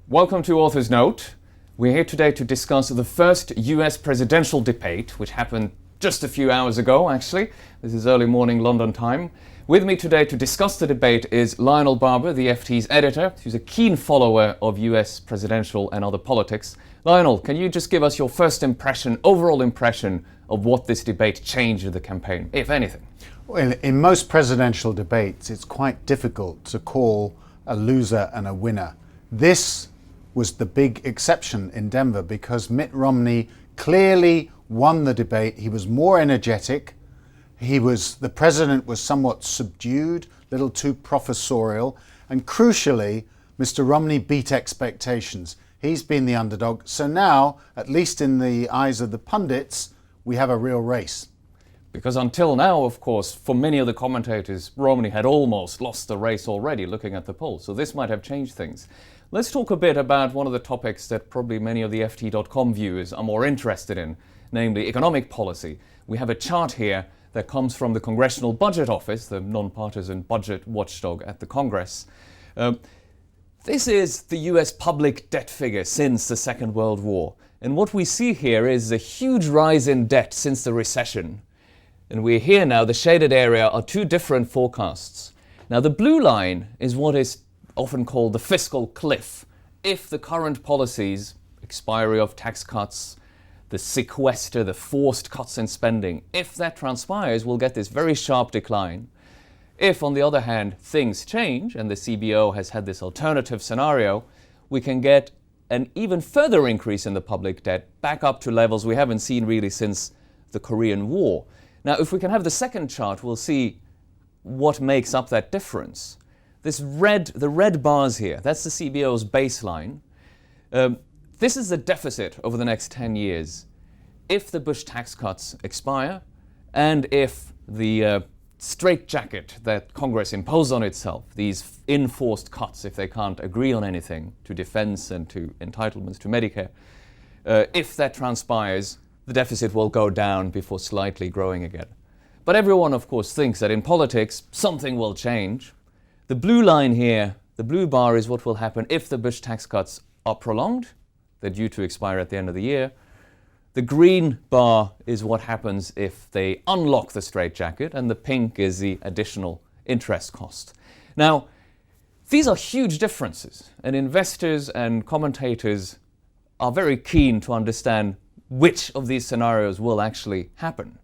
Welcome to Author's Note. We're here today to discuss the first US presidential debate, which happened just a few hours ago, actually. This is early morning London time. With me today to discuss the debate is Lionel Barber, the FT's editor, who's a keen follower of US presidential and other politics. Lionel, can you just give us your first impression, overall impression of what this debate changed in the campaign, if anything? Well, in most presidential debates, it's quite difficult to call a loser and a winner. This was the big exception in Denver because Mitt Romney clearly won the debate. He was more energetic. The president was somewhat subdued, a little too professorial. And crucially, Mr. Romney beat expectations. He's been the underdog. So now, at least in the eyes of the pundits, we have a real race. Because until now, of course, for many of the commentators, Romney had almost lost the race already looking at the polls. So this might have changed things. Let's talk a bit about one of the topics that probably many of the FT.com viewers are more interested in, namely economic policy. We have a chart here that comes from the Congressional Budget Office, the nonpartisan budget watchdog at the Congress. This is the US public debt figure since the Second World War. And what we see here is a huge rise in debt since the recession. And we're here now, the shaded area are two different forecasts. Now the blue line is what is often called the fiscal cliff. If the current policies, expiry of tax cuts, the sequester, the forced cuts in spending, if that transpires, we'll get this very sharp decline. If, on the other hand, things change, and the CBO has had this alternative scenario, we can get an even further increase in the public debt, back up to levels we haven't seen really since the Korean War. Now, if we can have the second chart, we'll see what makes up that difference. The red bars here, that's the CBO's baseline. This is the deficit over the next 10 years. If the Bush tax cuts expire, and if the straitjacket that Congress imposed on itself, these enforced cuts, if they can't agree on anything to defense and to entitlements to Medicare, if that transpires, the deficit will go down before slightly growing again. But everyone, of course, thinks that in politics, something will change. The blue line here, the blue bar, is what will happen if the Bush tax cuts are prolonged. They're due to expire at the end of the year. The green bar is what happens if they unlock the straitjacket, and the pink is the additional interest cost. Now, these are huge differences, and investors and commentators are very keen to understand which of these scenarios will actually happen.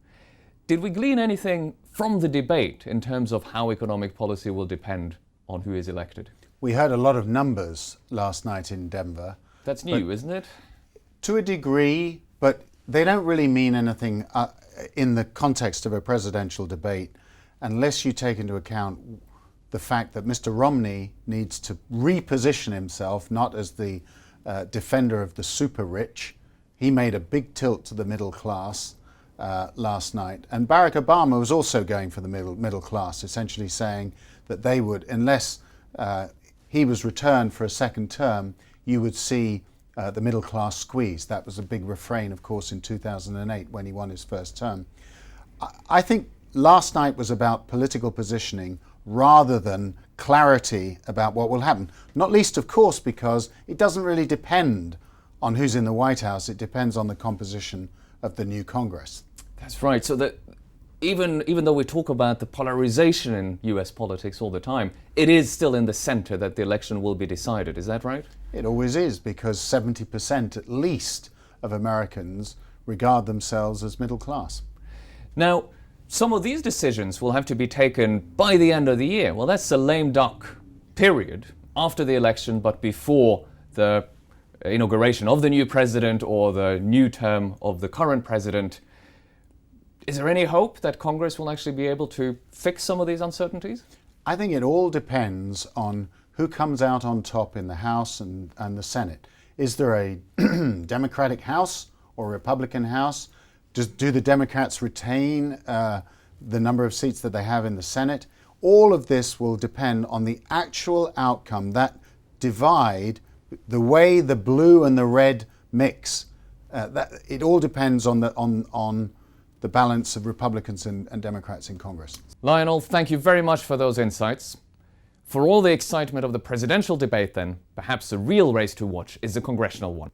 Did we glean anything from the debate in terms of how economic policy will depend on who is elected? We heard a lot of numbers last night in Denver. That's new, isn't it? To a degree, but they don't really mean anything in the context of a presidential debate unless you take into account the fact that Mr. Romney needs to reposition himself, not as the defender of the super rich. He made a big tilt to the middle class last night. And Barack Obama was also going for the middle class, essentially saying that they would, unless he was returned for a second term, you would see the middle class squeeze. That was a big refrain, of course, in 2008 when he won his first term. I think last night was about political positioning rather than clarity about what will happen. Not least, of course, because it doesn't really depend on who's in the White House. It depends on the composition of the new Congress. That's right. So that even though we talk about the polarization in US politics all the time, it is still in the center that the election will be decided. Is that right? It always is, because 70% at least of Americans regard themselves as middle class. Now, some of these decisions will have to be taken by the end of the year. Well, that's the lame duck period after the election, but before the inauguration of the new president or the new term of the current president. Is there any hope that Congress will actually be able to fix some of these uncertainties? I think it all depends on who comes out on top in the House and the Senate. Is there a Democratic House or Republican House? Do the Democrats retain the number of seats that they have in the Senate? All of this will depend on the actual outcome, that divide, the way the blue and the red mix. It all depends on the balance of Republicans and Democrats in Congress. Lionel, thank you very much for those insights. For all the excitement of the presidential debate then, perhaps the real race to watch is the congressional one.